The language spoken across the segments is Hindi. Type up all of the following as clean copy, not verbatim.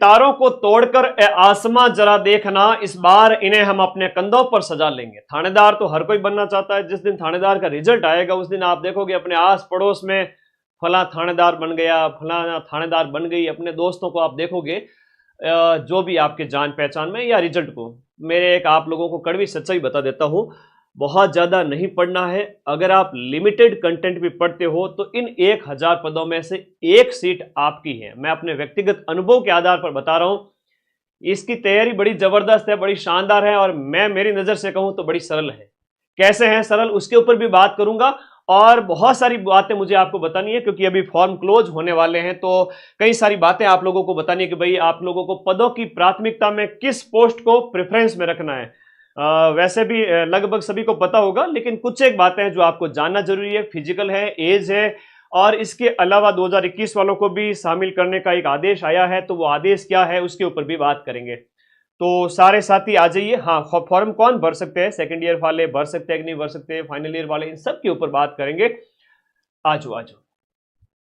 तारों को तोड़कर आसमां जरा देखना, इस बार इन्हें हम अपने कंधों पर सजा लेंगे। थानेदार तो हर कोई बनना चाहता है। जिस दिन थानेदार का रिजल्ट आएगा उस दिन आप देखोगे अपने आस पड़ोस में फला थानेदार बन गया, फला थानेदार बन गई। अपने दोस्तों को आप देखोगे जो भी आपके जान पहचान में या रिजल्ट को। मेरे एक आप लोगों को कड़वी सच्चाई बता देता हूं, बहुत ज्यादा नहीं पढ़ना है। अगर आप लिमिटेड कंटेंट भी पढ़ते हो तो इन 1000 पदों में से एक सीट आपकी है। मैं अपने व्यक्तिगत अनुभव के आधार पर बता रहा हूं। इसकी तैयारी बड़ी जबरदस्त है, बड़ी शानदार है, और मैं मेरी नजर से कहूं तो बड़ी सरल है। कैसे है सरल, उसके ऊपर भी बात करूंगा। और बहुत सारी बातें मुझे आपको बतानी है, क्योंकि अभी फॉर्म क्लोज होने वाले हैं, तो कई सारी बातें आप लोगों को बतानी है कि भाई आप लोगों को पदों की प्राथमिकता में किस पोस्ट को प्रेफरेंस में रखना है। वैसे भी लगभग सभी को पता होगा, लेकिन कुछ एक बातें हैं जो आपको जानना जरूरी है। फिजिकल है, एज है, और इसके अलावा 2021 वालों को भी शामिल करने का एक आदेश आया है, तो वो आदेश क्या है उसके ऊपर भी बात करेंगे। तो सारे साथी आ जाइए। हाँ, फॉर्म कौन भर सकते हैं, सेकेंड ईयर वाले भर सकते हैं कि नहीं भर सकते, फाइनल ईयर वाले, इन सब के ऊपर बात करेंगे। आजो आजो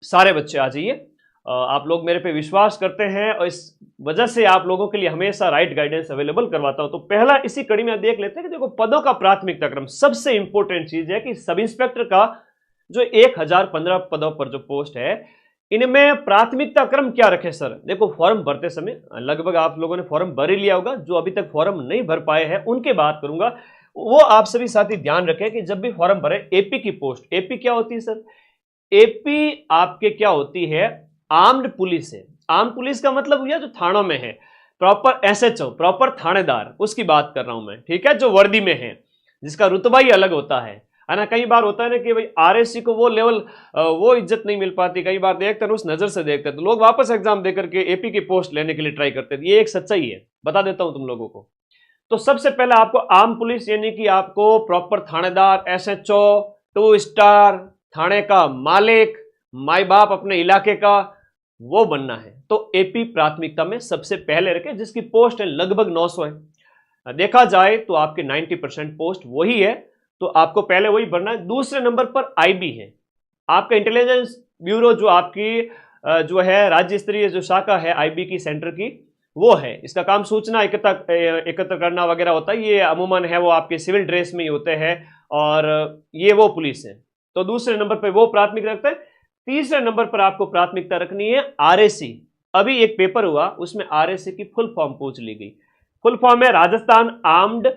सारे बच्चे आ जाइए। आप लोग मेरे पे विश्वास करते हैं और इस वजह से आप लोगों के लिए हमेशा राइट गाइडेंस अवेलेबल करवाता हूं। तो पहला इसी कड़ी में देख लेते हैं कि देखो पदों का प्राथमिकता क्रम। सबसे इंपॉर्टेंट चीज है कि सब इंस्पेक्टर का जो 1015 पदों पर जो पोस्ट है, इनमें प्राथमिकता क्रम क्या रखे सर। देखो फॉर्म भरते समय लगभग आप लोगों ने फॉर्म भर ही लिया होगा। जो अभी तक फॉर्म नहीं भर पाए हैं उनके बात करूंगा। वो आप सभी साथी ध्यान रखें कि जब भी फॉर्म भरे, एपी की पोस्ट, एपी क्या होती है सर, एपी आपके क्या होती है, आर्म्ड पुलिस है। आर्म पुलिस का मतलब हुआ जो थानों में है, प्रॉपर एसएचओ, प्रॉपर थानेदार, उसकी बात कर रहा हूं मैं, ठीक है, जो वर्दी में है, जिसका रुतबा ही अलग होता है ना। कई बार होता है ना कि भाई आरएससी को वो लेवल, वो इज्जत नहीं मिल पाती। कई बार देखते हैं उस नजर से देखते हैं तो लोग वापस एग्जाम देकर के एपी की पोस्ट लेने के लिए ट्राई करते हैं। ये एक सच्चाई है, बता देता हूं तुम लोगों को। तो सबसे पहले आपको आर्म पुलिस, यानी कि आपको प्रॉपर थानेदार, एसएचओ, 2 स्टार, थाने का मालिक, माई बाप अपने इलाके का, वो बनना है। तो एपी प्राथमिकता में सबसे पहले रखें, जिसकी पोस्ट है लगभग 900 है। देखा जाए तो आपके 90% पोस्ट वही है, तो आपको पहले वही भरना है। दूसरे नंबर पर आईबी है, आपका इंटेलिजेंस ब्यूरो, जो आपकी जो है राज्य स्तरीय जो शाखा है आईबी की, सेंटर की, वो है। इसका काम सूचना एकत्र करना वगैरह होता है। ये अमूमन है वो आपके सिविल ड्रेस में ही होते हैं, और ये वो पुलिस है। तो दूसरे नंबर पर वो प्राथमिकता रखते हैं। तीसरे नंबर पर आपको प्राथमिकता रखनी है आरएसी। अभी एक पेपर हुआ, उसमें आरएसी की फुल फॉर्म पूछ ली गई। फुल फॉर्म है राजस्थान आर्म्ड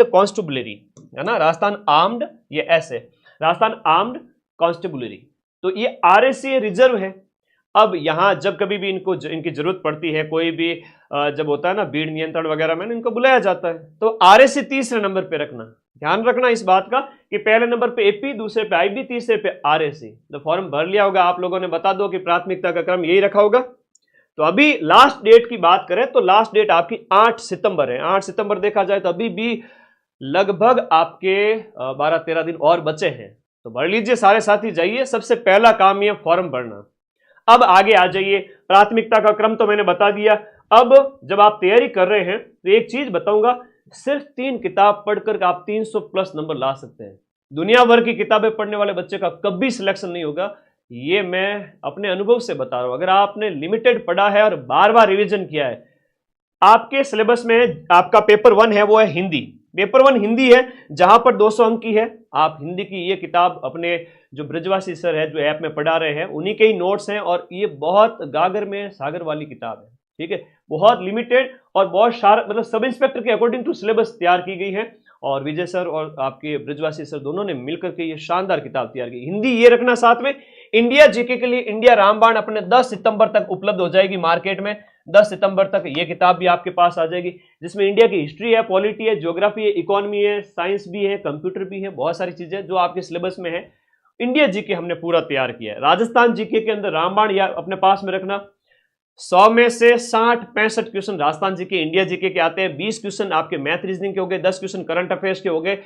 कॉन्स्टेबलरी, है ना, राजस्थान आर्म्ड, ये ऐसे राजस्थान आर्म्ड कॉन्स्टेबलरी। तो ये आरएसी रिजर्व है। अब यहां जब कभी भी इनकी जरूरत पड़ती है, कोई भी जब होता है ना भीड़ नियंत्रण वगैरह में, इनको बुलाया जाता है। तो आरएसी तीसरे नंबर पे रखना, ध्यान रखना इस बात का कि पहले नंबर पे एपी, दूसरे पे आईबी, तीसरे पे आरएसी। तो फॉर्म भर लिया होगा आप लोगों ने, बता दो कि प्राथमिकता का क्रम यही रखा होगा। तो अभी लास्ट डेट की बात करें तो लास्ट डेट आपकी 8 सितंबर है। 8 सितंबर देखा जाए तो अभी भी लगभग आपके 12-13 दिन और बचे हैं। तो भर लीजिए सारे साथी, जाइए। सबसे पहला काम ये फॉर्म भरना। अब आगे आ जाइए। प्राथमिकता का क्रम तो मैंने बता दिया। अब जब आप तैयारी कर रहे हैं तो एक चीज बताऊंगा, सिर्फ 3 किताब पढ़कर आप 300 प्लस नंबर ला सकते हैं। दुनिया भर की किताबें पढ़ने वाले बच्चे का कभी सिलेक्शन नहीं होगा, ये मैं अपने अनुभव से बता रहा हूं। अगर आपने लिमिटेड पढ़ा है और बार बार रिवीजन किया है, आपके सिलेबस में आपका पेपर 1 है, वो है हिंदी। पेपर 1 हिंदी है, जहां पर 200 अंक की है। आप हिंदी की ये किताब अपने जो ब्रजवासी सर है, जो ऐप में पढ़ा रहे हैं, उन्हीं के ही नोट्स हैं, और ये बहुत गागर में सागर वाली किताब है, ठीक है। बहुत लिमिटेड और बहुत शार्प, मतलब सब इंस्पेक्टर के अकॉर्डिंग टू सिलेबस तैयार की गई है। और विजय सर और आपके ब्रजवासी सर दोनों ने मिलकर के ये शानदार किताब तैयार की। हिंदी ये रखना साथ में। इंडिया जीके के लिए इंडिया रामबाण अपने 10 सितंबर तक उपलब्ध हो जाएगी मार्केट में। 10 सितंबर तक ये किताब भी आपके पास आ जाएगी, जिसमें इंडिया की हिस्ट्री है, पॉलिटी है, ज्योग्राफी है, इकोनॉमी है, साइंस भी है, कंप्यूटर भी है, बहुत सारी चीजें जो आपके सिलेबस में है। इंडिया जीके हमने पूरा तैयार किया है। राजस्थान जीके के अंदर रामबाण या अपने पास में रखना। 100 में से 60-65 question Rajasthan GK, India GK के आते हैं। 20 क्वेश्चन आपके मैथ रीजनिंग के हो गए, 10 क्वेश्चन करंट अफेयर्स के हो गए।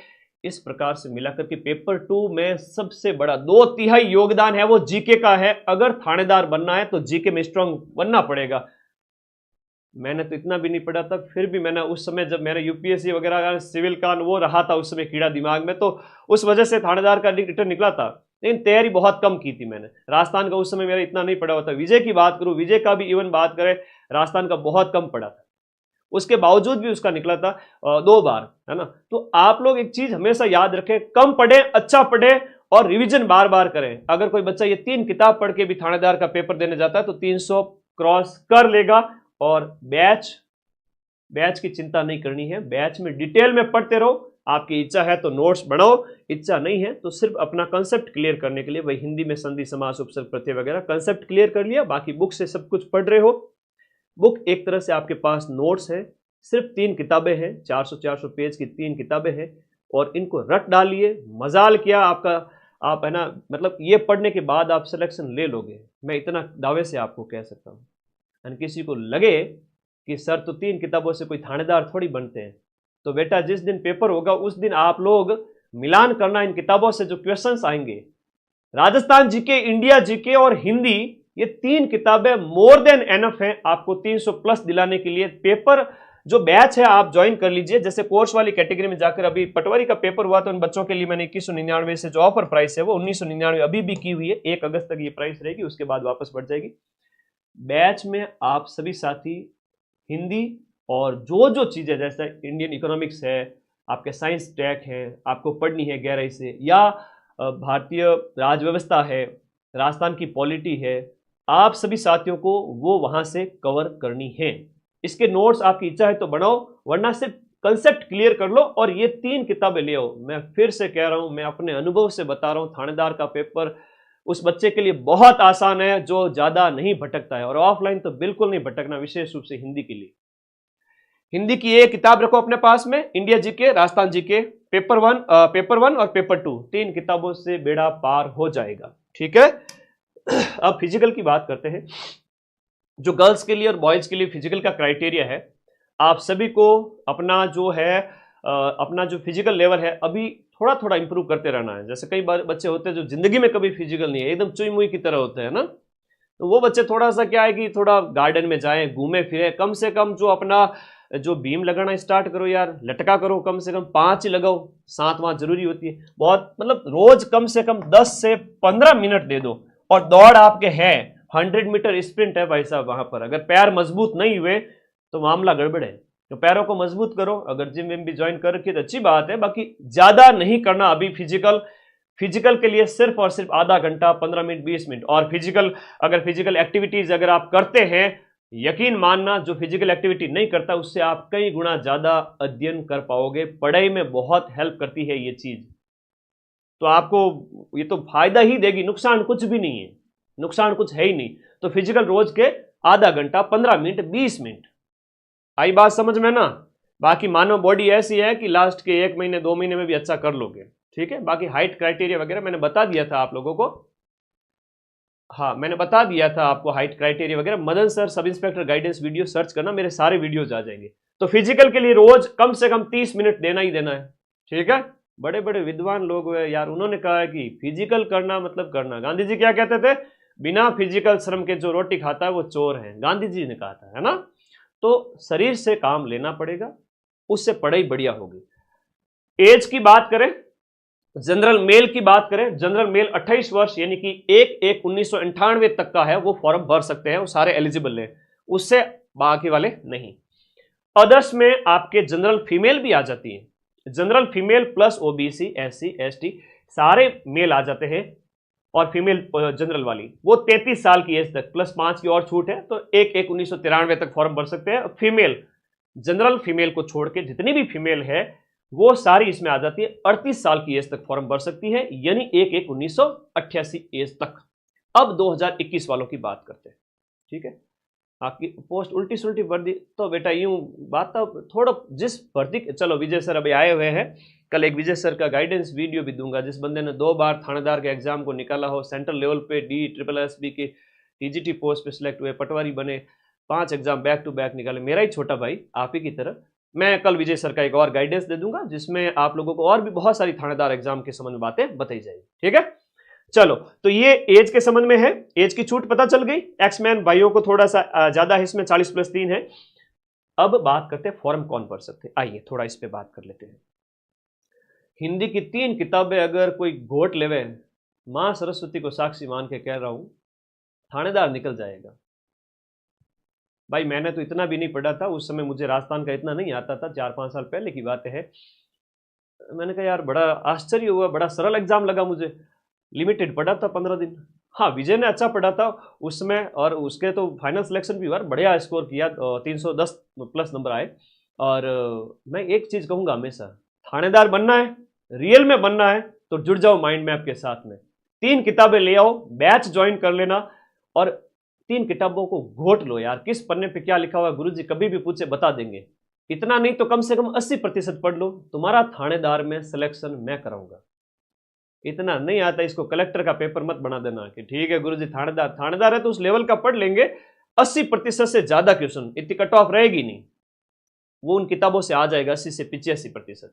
इस प्रकार से मिलाकर के पेपर 2 में सबसे बड़ा 2/3 योगदान है वो जीके का है। अगर थानेदार बनना है तो जीके में स्ट्रांग बनना पड़ेगा। मैंने तो इतना भी नहीं पढ़ा था, फिर भी मैंने उस समय जब मैंने यूपीएससी वगैरह सिविल का वो रहा था उस समय कीड़ा दिमाग में, तो उस वजह से थानेदार का रिटर्न निकला था। लेकिन तैयारी बहुत कम की थी मैंने। राजस्थान का उस समय मेरा इतना नहीं पड़ा हुआ था। विजय की बात करूं, विजय का भी इवन बात करें, राजस्थान का बहुत कम पड़ा था, उसके बावजूद भी उसका निकला था 2 बार, है ना। तो आप लोग एक चीज हमेशा याद रखें, कम पढ़े, अच्छा पढ़े और रिवीजन बार बार करें। अगर कोई बच्चा ये 3 किताब पढ़ के भी थानेदार का पेपर देने जाता है तो 300 क्रॉस कर लेगा। और बैच की चिंता नहीं करनी है, बैच में डिटेल में पढ़ते रहो। आपकी इच्छा है तो नोट्स बनाओ, इच्छा नहीं है तो सिर्फ अपना कंसेप्ट क्लियर करने के लिए वही हिंदी में संधि समास उपसर्ग प्रत्यय वगैरह कंसेप्ट क्लियर कर लिया, बाकी बुक से सब कुछ पढ़ रहे हो। बुक एक तरह से आपके पास नोट्स है, सिर्फ 3 किताबें हैं, 400 पेज की 3 किताबें हैं, और इनको रट डालिए। मजाल किया आपका, आप है ना, मतलब ये पढ़ने के बाद आप सिलेक्शन ले लोगे, मैं इतना दावे से आपको कह सकता हूँ। और किसी को लगे कि सर तो 3 किताबों से कोई थानेदार थोड़ी बनते हैं, तो बेटा जिस दिन पेपर होगा उस दिन आप लोग मिलान करना इन किताबों से, जो क्वेश्चंस आएंगे राजस्थान जीके, इंडिया जीके और हिंदी, ये 3 किताबें मोर देन एनफ हैं आपको 300 प्लस दिलाने के लिए। पेपर जो बैच है आप ज्वाइन कर लीजिए। जैसे कोर्स वाली कैटेगरी में जाकर, अभी पटवारी का पेपर हुआ तो उन बच्चों के लिए मैंने 2199 से जो ऑफर प्राइस है वो 1999 अभी भी की हुई है, 1 अगस्त तक ये प्राइस रहेगी, उसके बाद वापस बढ़ जाएगी। बैच में आप सभी साथी हिंदी और जो जो चीजें जैसे इंडियन इकोनॉमिक्स है, आपके साइंस टेक है, आपको पढ़नी है गहराई से, या भारतीय राज व्यवस्था है, राजस्थान की पॉलिटी है, आप सभी साथियों को वो वहां से कवर करनी है। इसके नोट्स आपकी इच्छा है तो बनाओ, वरना सिर्फ कंसेप्ट क्लियर कर लो और ये 3 किताबें ले आओ। मैं फिर से कह रहा हूं, मैं अपने अनुभव से बता रहा हूं, थानेदार का पेपर उस बच्चे के लिए बहुत आसान है जो ज्यादा नहीं भटकता है, और ऑफलाइन तो बिल्कुल नहीं भटकना, विशेष रूप से हिंदी के लिए। हिंदी की एक किताब रखो अपने पास में, India GK, Rajasthan GK, paper 1 और पेपर 2, 3 किताबों से बेड़ा पार हो जाएगा, ठीक है। अब फिजिकल की बात करते हैं। जो गर्ल्स के लिए और बॉयज के लिए फिजिकल का क्राइटेरिया है, आप सभी को अपना जो है अपना जो फिजिकल लेवल है अभी थोड़ा थोड़ा इंप्रूव करते रहना है। जैसे कई बार बच्चे होते हैं जो जिंदगी में कभी फिजिकल नहीं है, एकदम चुई मुई की तरह होते हैं ना, तो वो बच्चे थोड़ा सा क्या है कि थोड़ा गार्डन में जाएं, घूमे फिरे, कम से कम जो अपना जो बीम लगाना स्टार्ट करो यार, लटका करो, कम से कम 5 ही लगाओ, 7 वहां जरूरी होती है बहुत, मतलब रोज कम से कम 10 से 15 मिनट दे दो। और दौड़ आपके है 100 मीटर स्प्रिंट है भाई साहब, वहां पर अगर पैर मजबूत नहीं हुए तो मामला गड़बड़ है, तो पैरों को मजबूत करो। अगर जिम विम भी ज्वाइन कर रखी है तो अच्छी बात है, बाकी ज्यादा नहीं करना अभी फिजिकल के लिए सिर्फ और सिर्फ आधा घंटा, 15 मिनट, 20 मिनट। और अगर फिजिकल एक्टिविटीज अगर आप करते हैं, यकीन मानना जो फिजिकल एक्टिविटी नहीं करता उससे आप कई गुना ज्यादा अध्ययन कर पाओगे। पढ़ाई में बहुत हेल्प करती है ये चीज, तो आपको ये तो फायदा ही देगी, नुकसान कुछ भी नहीं है, नुकसान कुछ है ही नहीं। तो फिजिकल रोज के आधा घंटा, 15 मिनट, 20 मिनट, आई बात समझ में ना। बाकी मानव बॉडी ऐसी है कि लास्ट के 1 महीने 2 महीने में भी अच्छा कर लोगे, ठीक है। बाकी हाइट क्राइटेरिया वगैरह मैंने बता दिया था आप लोगों को, हाँ मैंने बता दिया था आपको हाइट क्राइटेरिया वगैरह। Madan sir sub inspector guidance video search करना, मेरे सारे वीडियोज आ जाएंगे। तो फिजिकल के लिए रोज कम से कम 30 मिनट देना ही देना है, ठीक है। बड़े बड़े विद्वान लोग हुए यार, उन्होंने कहा है कि फिजिकल करना मतलब करना। गांधी जी क्या कहते थे, बिना फिजिकल श्रम के जो रोटी खाता है वो चोर है, गांधी जी ने कहा था, है ना। तो शरीर से काम लेना पड़ेगा, उससे पढ़ाई बढ़िया होगी। एज की बात करें, जनरल मेल की बात करें, जनरल मेल 28 वर्ष यानी कि 1/1/1998 तक का है, वो फॉर्म भर सकते हैं, वो सारे एलिजिबल है, उससे बाकी वाले नहीं। अदर्स में आपके जनरल फीमेल भी आ जाती है, general female plus OBC, SC, ST सारे मेल आ जाते हैं। और फीमेल जनरल वाली वो 33 साल की एज तक प्लस 5 की और छूट है, तो 1/1/1993 तक फॉर्म भर सकते हैं। फीमेल जनरल फीमेल को छोड़ के जितनी भी फीमेल है वो सारी इसमें आ जाती है, 38 साल की एज तक फॉर्म भर सकती है, यानी 1/1/1988 एज तक। अब 2021 वालों की बात करते हैं, ठीक है। आपकी पोस्ट उल्टी सुल्टी वर्दी, तो बेटा यूं बात तो थोड़ा जिस भर्ती, चलो विजय सर अभी आए हुए हैं, कल एक विजय सर का गाइडेंस वीडियो भी दूंगा। जिस बंदे ने 2 बार थानेदार के एग्जाम को निकाला हो, सेंट्रल लेवल पे DSSB की टीजीटी पोस्ट पे सिलेक्ट हुए, पटवारी बने, 5 एग्जाम बैक टू बैक निकाले, मेरा ही छोटा भाई आप ही की तरह, मैं कल विजय सर का एक और गाइडेंस दे दूंगा जिसमें आप लोगों को और भी बहुत सारी थानेदार एग्जाम के संबंध में बातें बताई जाएगी, ठीक है। चलो, तो ये एज के संबंध में है, एज की छूट पता चल गई। एक्समैन भाइयों को थोड़ा सा ज्यादा है इसमें, 40+3 है। अब बात करते हैं फॉर्म कौन भर सकते हैं, आइए थोड़ा इस पे बात कर लेते हैं। हिंदी की 3 किताबें अगर कोई घोट लेवे, मां सरस्वती को साक्षी मान के कह रहा हूं, थानेदार निकल जाएगा। भाई मैंने तो इतना भी नहीं पढ़ा था उस समय, मुझे राजस्थान का इतना नहीं आता था, 4-5 साल पहले की बात है। मैंने कहा यार बड़ा आश्चर्य हुआ, बड़ा सरल एग्जाम लगा मुझे, लिमिटेड पढ़ा था 15 दिन। हाँ विजय ने अच्छा पढ़ा था उसमें, और उसके तो फाइनल सिलेक्शन भी हुआ, बढ़िया स्कोर किया, 310 प्लस नंबर आए। और मैं एक चीज कहूंगा, हमेशा थानेदार बनना है, रियल में बनना है तो जुड़ जाओ माइंड मैप के साथ में, 3 किताबें ले आओ, बैच ज्वाइन कर लेना और 3 किताबों को घोट लो यार, किस पन्ने पे क्या लिखा हुआ है गुरुजी कभी भी पूछे बता देंगे। इतना नहीं तो कम से कम 80% पढ़ लो, तुम्हारा थानेदार में सिलेक्शन मैं कराऊंगा। इतना नहीं आता, इसको कलेक्टर का पेपर मत बना देना कि ठीक है गुरुजी थानेदार, थानेदार है तो उस लेवल का पढ़ लेंगे, 80% से ज्यादा क्वेश्चन, इतनी कट ऑफ रहेगी नहीं, वो उन किताबों से आ जाएगा 80 से 85%।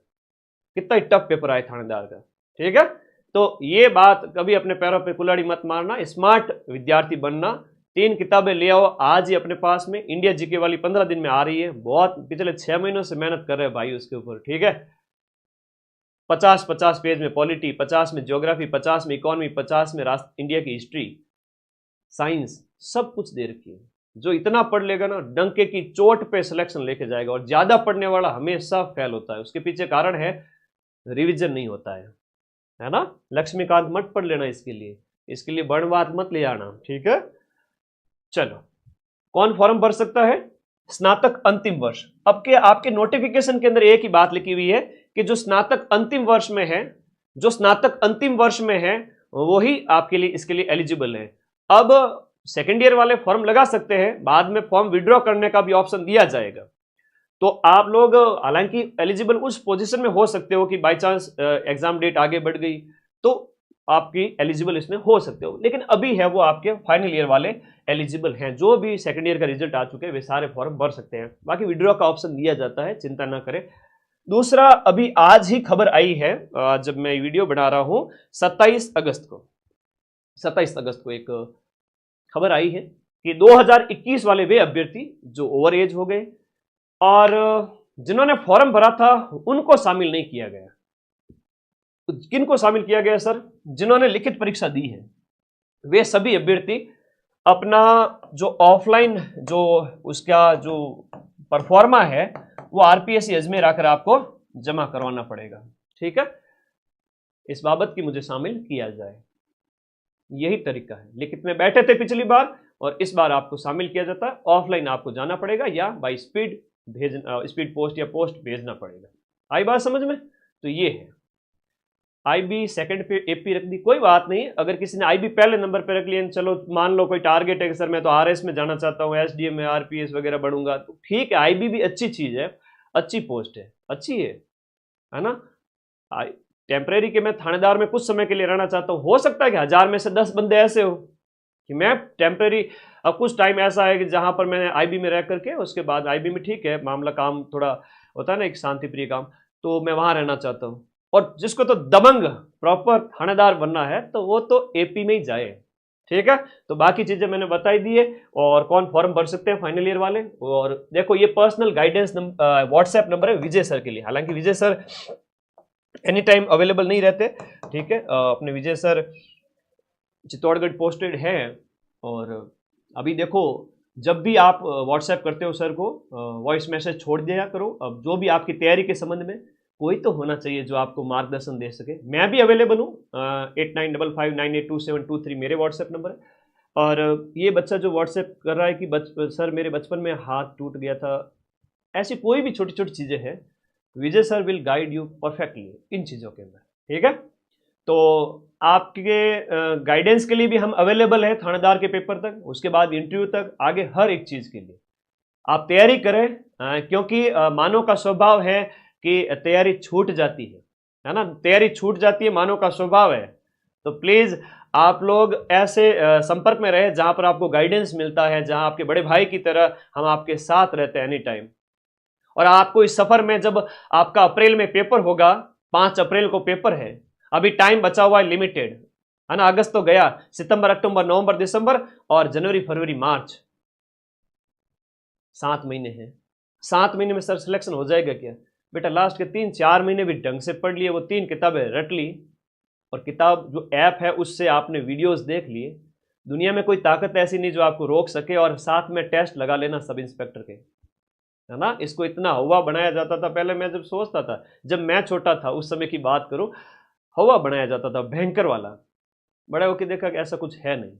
कितना टफ पेपर आए थानेदार का, ठीक है। तो ये बात कभी अपने पैरों पे कुल्हाड़ी मत मारना, स्मार्ट विद्यार्थी बनना। 3 किताबें ले आओ आज ही अपने पास में, इंडिया जीके वाली 15 दिन में आ रही है, बहुत पिछले 6 महीनों से मेहनत कर रहे हैं भाई उसके ऊपर, ठीक है। 50-50 पेज में पॉलिटी, 50 में ज्योग्राफी, 50 में इकोनॉमी, 50 में इंडिया की हिस्ट्री, साइंस, सब कुछ दे रखी है। जो इतना पढ़ लेगा ना डंके की चोट पे सिलेक्शन लेके जाएगा, और ज्यादा पढ़ने वाला हमेशा फेल होता है, उसके पीछे कारण है रिवीजन नहीं होता है ना। लक्ष्मीकांत मत पढ़ लेना इसके लिए वर्णवाद मत ले आना, ठीक है। चलो, कौन फॉर्म भर सकता है? स्नातक अंतिम वर्ष। अब के आपके नोटिफिकेशन के अंदर एक ही बात लिखी हुई है कि जो स्नातक अंतिम वर्ष में है, जो स्नातक अंतिम वर्ष में है वही आपके लिए इसके लिए एलिजिबल है। अब सेकेंड ईयर वाले फॉर्म लगा सकते हैं, बाद में फॉर्म विड्रॉ करने का भी ऑप्शन दिया जाएगा। तो आप लोग हालांकि एलिजिबल उस पोजीशन में हो सकते हो कि बाय चांस एग्जाम डेट आगे बढ़ गई तो आपकी एलिजिबल इसमें हो सकते हो, लेकिन अभी है वो आपके फाइनल ईयर वाले एलिजिबल हैं। जो भी सेकंड ईयर का रिजल्ट आ चुके हैं वे सारे फॉर्म भर सकते हैं, बाकी विड्रॉ का ऑप्शन दिया जाता है, चिंता ना करें। दूसरा, अभी आज ही खबर आई है, जब मैं वीडियो बना रहा हूं, 27 अगस्त को एक खबर आई है कि 2021 वाले वे अभ्यर्थी जो ओवर एज हो गए और जिन्होंने फॉर्म भरा था उनको शामिल नहीं किया गया। तो किनको शामिल किया गया सर? जिन्होंने लिखित परीक्षा दी है वे सभी अभ्यर्थी अपना जो ऑफलाइन जो उसका जो परफॉर्मा है वो आरपीएससी अजमेर आकर आपको जमा करवाना पड़ेगा, ठीक है। इस बाबत की मुझे शामिल किया जाए, यही तरीका है। लिखित में बैठे थे पिछली बार और इस बार आपको शामिल किया जाता है, ऑफलाइन आपको जाना पड़ेगा या बाई स्पीड स्पीड पोस्ट या पोस्ट भेजना पड़ेगा। आई बात समझ में? तो ये है, आईबी सेकंड पे एपी रख दी, कोई बात नहीं। अगर किसी ने आईबी पहले नंबर पे रख लिया, चलो मान लो कोई टारगेट है कि सर मैं तो आरएस में जाना चाहता हूँ, एसडीएम में आरपीएस वगैरह बढ़ूंगा, तो ठीक है, आईबी भी अच्छी चीज है, अच्छी पोस्ट है, अच्छी है ना। टेम्परेरी के मैं थानेदार में कुछ समय के लिए रहना चाहता हूँ, हो सकता है कि 1000 में से 10 बंदे ऐसे हो कि मैं टेम्परेरी, अब कुछ टाइम ऐसा है कि जहां पर मैंने आईबी में रह करके उसके बाद आईबी में ठीक है मामला काम थोड़ा होता है ना एक शांति प्रिय काम, तो मैं वहां रहना चाहता हूं। और जिसको तो दबंग प्रॉपर थानेदार बनना है तो वो तो एपी में ही जाए, ठीक है। तो बाकी चीजें मैंने बताई दी है। और कौन फॉर्म भर सकते हैं फाइनल ईयर वाले, और देखो ये पर्सनल गाइडेंस व्हाट्सएप नंबर है विजय सर के लिए, हालांकि विजय सर एनी टाइम अवेलेबल नहीं रहते, ठीक है। अपने विजय सर चित्तौड़गढ़ पोस्टेड है, और अभी देखो जब भी आप व्हाट्सएप करते हो सर को वॉइस मैसेज छोड़ दिया करो। अब जो भी आपकी तैयारी के संबंध में कोई तो होना चाहिए जो आपको मार्गदर्शन दे सके। मैं भी अवेलेबल हूँ, 8955982723 मेरे व्हाट्सएप नंबर है। और ये बच्चा जो व्हाट्सएप कर रहा है कि सर मेरे बचपन में हाथ टूट गया था, ऐसी कोई भी छोटी छोटी चीज़ें हैं, Vijay sir will guide you perfectly इन चीज़ों के अंदर, ठीक है। तो आपके गाइडेंस के लिए भी हम अवेलेबल है, थानेदार के पेपर तक, उसके बाद इंटरव्यू तक, आगे हर एक चीज़ के लिए आप तैयारी करें, क्योंकि मानव का स्वभाव है कि तैयारी छूट जाती है ना, तैयारी छूट जाती है, मानव का स्वभाव है। तो प्लीज़ आप लोग ऐसे संपर्क में रहे जहां पर आपको गाइडेंस मिलता है, जहां आपके बड़े भाई की तरह हम आपके साथ रहते हैं एनी टाइम। और आपको इस सफर में, जब आपका अप्रैल में पेपर होगा, 5 अप्रैल को पेपर है, अभी टाइम बचा हुआ है लिमिटेड, है ना। अगस्त तो गया, सितंबर, अक्टूबर, नवंबर, दिसंबर और जनवरी, फरवरी, मार्च, 7 महीने हैं। 7 महीने में सर सिलेक्शन हो जाएगा क्या? बेटा लास्ट के 3-4 महीने भी ढंग से पढ़ लिए, वो 3 किताबें रट ली और किताब जो ऐप है उससे आपने वीडियोस देख लिए, दुनिया में कोई ताकत ऐसी नहीं जो आपको रोक सके। और साथ में टेस्ट लगा लेना सब इंस्पेक्टर के, है ना। इसको इतना हवा बनाया जाता था पहले, मैं जब सोचता था, जब मैं छोटा था उस समय की बात करूं, हवा बनाया जाता था भयंकर वाला। बड़े होकर देखा कि ऐसा कुछ है नहीं।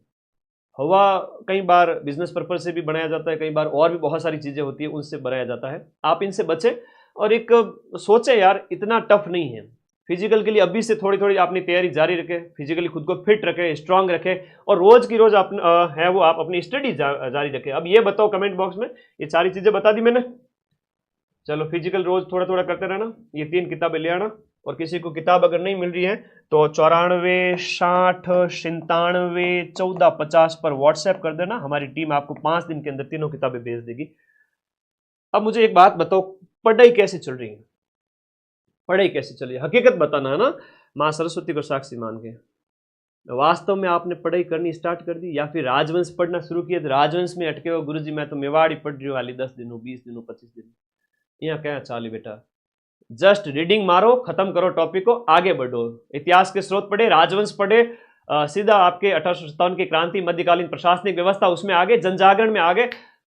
हवा कई बार बिजनेस पर्पज से भी बनाया जाता है, कई बार और भी बहुत सारी चीजें होती है उनसे बनाया जाता है। आप इनसे बचे और एक सोचे यार इतना टफ नहीं है। फिजिकल के लिए अभी से थोड़ी थोड़ी अपनी तैयारी जारी रखें, फिजिकली खुद को फिट रखें, स्ट्रांग रखें, और रोज की रोज है वो आप अपनी स्टडी जारी रखें। अब ये बताओ कमेंट बॉक्स में, ये सारी चीजें बता दी मैंने। चलो फिजिकल रोज थोड़ा थोड़ा करते रहना, ये 3 किताबें ले आना। और किसी को किताब अगर नहीं मिल रही है तो 94 60 97 14 50 पर व्हाट्सएप कर देना, हमारी टीम आपको 5 दिन के अंदर तीनों किताबें भेज देगी। अब मुझे एक बात बताओ, पढ़ाई कैसे चल रही है? पढ़ाई कैसे चल रही है हकीकत बताना, है ना, माँ सरस्वती को साक्षी मान के। वास्तव में आपने पढ़ाई करनी स्टार्ट कर दी या फिर राजवंश पढ़ना शुरू किया? तो राजवंश में अटके हो, गुरुजी मैं तो मेवाड़ी पढ़ रही हूँ वाली 10 दिन 20 दिन 25 दिन, यहाँ क्या चाली बेटा। जस्ट रीडिंग मारो, खत्म करो टॉपिक को, आगे बढ़ो। इतिहास के स्रोत पढ़े, राजवंश पढ़े, सीधा आपके 1857 की क्रांति, मध्यकालीन प्रशासनिक व्यवस्था, उसमें आगे, जनजागरण में आगे।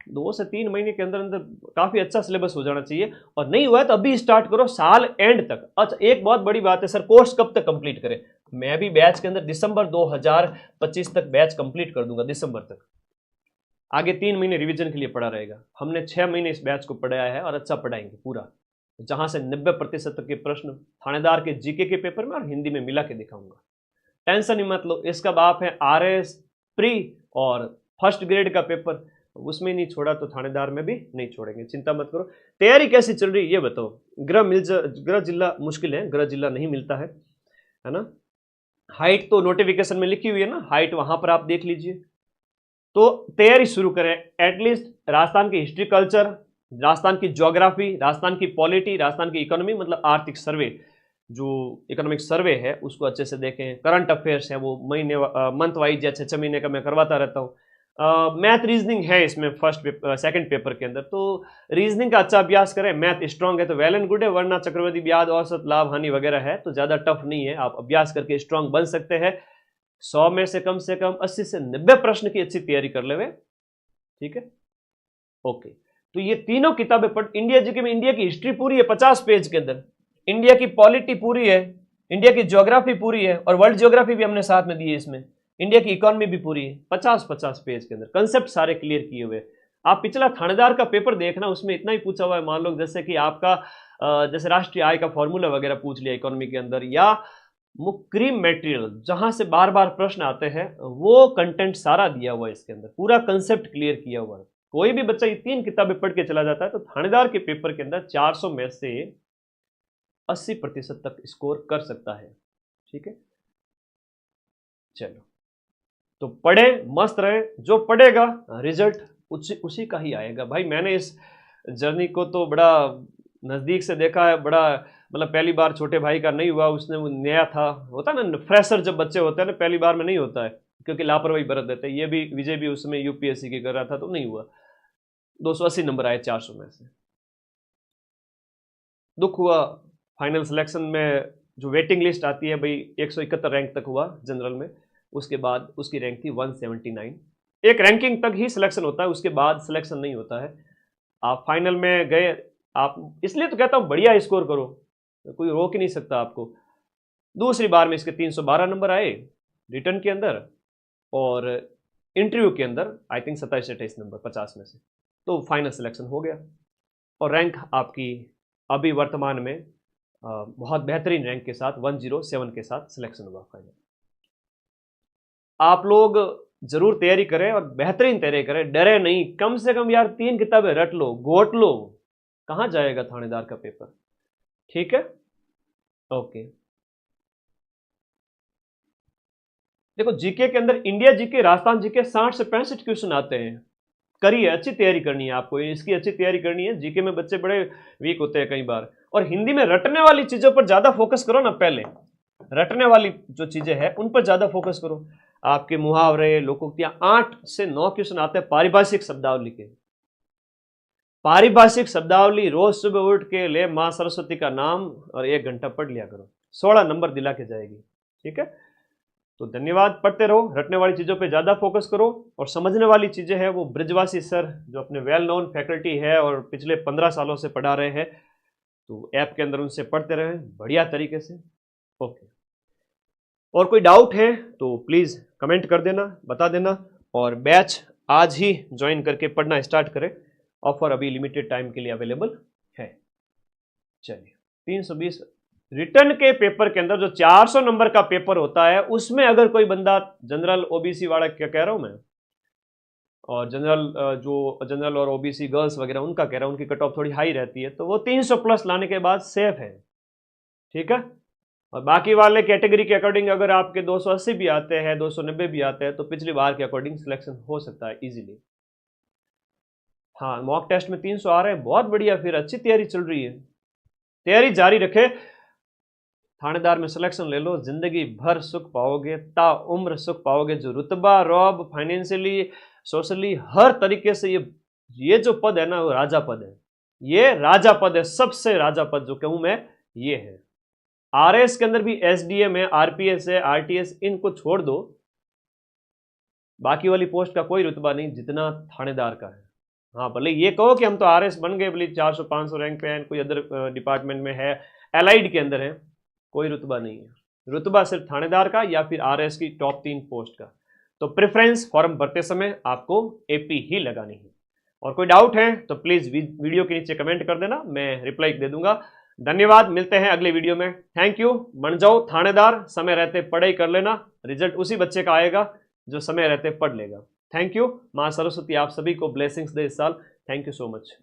2 से 3 महीने के अंदर अंदर काफी अच्छा सिलेबस हो जाना चाहिए। और नहीं हुआ है तो अभी स्टार्ट करो साल एंड तक। अच्छा एक बहुत बड़ी बात है सर, कोर्स कब तक कंप्लीट करें? मैं भी बैच के अंदर दिसंबर 2025 तक बैच कंप्लीट कर दूंगा, दिसंबर तक। आगे 3 महीने रिवीजन के लिए पढ़ा रहेगा। हमने 6 महीने इस बैच को पढ़ाया है और अच्छा पढ़ाएंगे पूरा, जहां से 90% के प्रश्न थानेदार के जीके के पेपर में और हिंदी में मिला के दिखाऊंगा। टेंशन ही मत लो। इसका बाप है आरएस प्री और फर्स्ट ग्रेड का पेपर, उसमें नहीं छोड़ा तो थानेदार में भी नहीं छोड़ेंगे, चिंता मत करो। तैयारी कैसी चल रही है ये बताओ। गृह जिला मुश्किल है, गृह जिला नहीं मिलता है ना। हाइट तो नोटिफिकेशन में लिखी हुई है ना, हाइट वहां पर आप देख लीजिए। तो तैयारी शुरू करें, एटलीस्ट राजस्थान की हिस्ट्री कल्चर, राजस्थान की ज्योग्राफी, राजस्थान की पॉलिटी, राजस्थान की इकोनॉमी, मतलब आर्थिक सर्वे, जो इकोनॉमिक सर्वे है उसको अच्छे से देखें। करंट अफेयर्स है वो महीने मंथ वाइज या 6 महीने का मैं करवाता रहता हूँ। मैथ रीजनिंग है इसमें सेकंड पेपर के अंदर, तो रीजनिंग का अच्छा अभ्यास करें। मैथ स्ट्रांग है तो वेल एंड गुड है, वरना चक्रवृद्धि ब्याज, औसत, लाभ, हानि वगैरह है तो ज़्यादा टफ नहीं है, आप अभ्यास करके स्ट्रांग बन सकते हैं। 100 में से कम 80 से 90 प्रश्न की अच्छी तैयारी कर ले, ठीक है, ओके। तो ये तीनों किताबें पढ़, इंडिया जीके में इंडिया की हिस्ट्री पूरी है 50 पेज के अंदर, इंडिया की पॉलिटी पूरी है, इंडिया की ज्योग्राफी पूरी है, और वर्ल्ड ज्योग्राफी भी हमने साथ में दी है इसमें। इंडिया की इकोनॉमी भी पूरी है 50 पेज के अंदर, कंसेप्ट सारे क्लियर किए हुए। आप पिछला थानेदार का पेपर देखना, उसमें इतना ही पूछा हुआ है, मान लो जैसे कि आपका जैसे राष्ट्रीय आय का फॉर्मूला वगैरह पूछ लिया इकोनॉमी के अंदर, या मुक्री मटेरियल जहां से बार बार प्रश्न आते हैं, वो कंटेंट सारा दिया हुआ है इसके अंदर, पूरा कंसेप्ट क्लियर किया हुआ है। कोई भी बच्चा ये 3 किताबें पढ़ के चला जाता है तो थानेदार के पेपर के अंदर 400 में से 80% तक स्कोर कर सकता है, ठीक है। चलो तो पढ़े, मस्त रहे, जो पढ़ेगा रिजल्ट उसी का ही आएगा भाई। मैंने इस जर्नी को तो बड़ा नज़दीक से देखा है, बड़ा मतलब पहली बार छोटे भाई का नहीं हुआ, उसने वो नया था, होता ना फ्रेशर जब बच्चे होते हैं ना, पहली बार में नहीं होता है क्योंकि लापरवाही बरत देते हैं। ये भी विजय भी उसमें यूपीएससी की कर रहा था तो नहीं हुआ, 280 नंबर आए 400 में से। दुख हुआ फाइनल सिलेक्शन में, जो वेटिंग लिस्ट आती है भाई 171 रैंक तक हुआ जनरल में, उसके बाद उसकी रैंक थी 179। एक रैंकिंग तक ही सिलेक्शन होता है, उसके बाद सिलेक्शन नहीं होता है। आप फाइनल में गए, आप इसलिए तो कहता हूं बढ़िया स्कोर करो, कोई रोक ही नहीं सकता आपको। दूसरी बार में इसके 312 नंबर आए रिटर्न के अंदर, और इंटरव्यू के अंदर आई थिंक 27-28 नंबर 50 में से, तो फाइनल सिलेक्शन हो गया। और रैंक आपकी अभी वर्तमान में बहुत बेहतरीन रैंक के साथ 107 के साथ सिलेक्शन हुआ फाइनल। आप लोग जरूर तैयारी करें और बेहतरीन तैयारी करें, डरे नहीं, कम से कम यार 3 किताबें रट लो, गोट लो, कहां जाएगा थानेदार का पेपर, ठीक है, ओके। देखो जीके के अंदर इंडिया जीके, राजस्थान जीके 60 से 65 क्वेश्चन आते हैं, करिए, अच्छी तैयारी करनी है आपको, इसकी अच्छी तैयारी करनी है। जीके में बच्चे बड़े वीक होते हैं कई बार, और हिंदी में रटने वाली चीजों पर ज्यादा फोकस करो ना, पहले रटने वाली जो चीजें हैं उन पर ज्यादा फोकस करो। आपके मुहावरे, लोकोक्तियां, 8 से 9 क्वेश्चन आते हैं पारिभाषिक शब्दावली के। पारिभाषिक शब्दावली रोज सुबह उठ के ले मां सरस्वती का नाम और 1 घंटा पढ़ लिया करो, 16 नंबर दिला के जाएगी, ठीक है, तो धन्यवाद। पढ़ते रहो, रटने वाली चीज़ों पे ज़्यादा फोकस करो, और समझने वाली चीज़ें हैं वो ब्रिजवासी सर जो अपने वेल नोन फैकल्टी है और पिछले 15 सालों से पढ़ा रहे हैं, तो ऐप के अंदर उनसे पढ़ते रहें बढ़िया तरीके से। ओके, और कोई डाउट है तो प्लीज़ कमेंट कर देना, बता देना, और बैच आज ही ज्वाइन करके पढ़ना स्टार्ट करें। ऑफर अभी लिमिटेड टाइम के लिए अवेलेबल है। चलिए, 320 रिटर्न के पेपर के अंदर जो 400 नंबर का पेपर होता है उसमें अगर कोई बंदा जनरल ओबीसी वाला, क्या कह रहा हूं मैं, और जनरल और ओबीसी गर्ल्स वगैरह उनका कह रहा हूं, उनकी कट ऑफ थोड़ी हाई रहती है, तो वो 300 प्लस लाने के बाद सेफ है, ठीक है। और बाकी वाले कैटेगरी के अकॉर्डिंग अगर आपके 280 भी आते हैं, 290 भी आते हैं, तो पिछली बार के अकॉर्डिंग सिलेक्शन हो सकता है इजीली। हाँ, मॉक टेस्ट में 300 आ रहे हैं, बहुत बढ़िया, फिर अच्छी तैयारी चल रही है, तैयारी जारी रखे। थानेदार में सिलेक्शन ले लो, जिंदगी भर सुख पाओगे, ता उम्र सुख पाओगे। जो रुतबा, रौब, फाइनेंशियली, सोशली, हर तरीके से ये जो पद है ना, वो राजा पद है, ये राजा पद है, सबसे राजा पद जो कहूं मैं ये है। आरएस के अंदर भी एसडीएम है, आरपीएस है, आरटीएस, इनको छोड़ दो, बाकी वाली पोस्ट का कोई रुतबा नहीं जितना थानेदार का है। हाँ, भले ये कहो कि हम तो आरएस बन गए, भले 400-500 रैंक पे हैं, कोई अदर डिपार्टमेंट में है, एलाइड के अंदर है, कोई रुतबा नहीं है। रुतबा सिर्फ थानेदार का या फिर आरएस की टॉप 3 पोस्ट का। तो प्रेफरेंस फॉर्म भरते समय आपको एपी ही लगानी है। और कोई डाउट है तो प्लीज वीडियो के नीचे कमेंट कर देना, मैं रिप्लाई दे दूंगा। धन्यवाद, मिलते हैं अगले वीडियो में। Thank you. बन जाओ थानेदार, समय रहते पढ़ाई कर लेना, रिजल्ट उसी बच्चे का आएगा जो समय रहते पढ़ लेगा। Thank you. मां सरस्वती आप सभी को ब्लेसिंग्स दे इस साल। Thank you so much.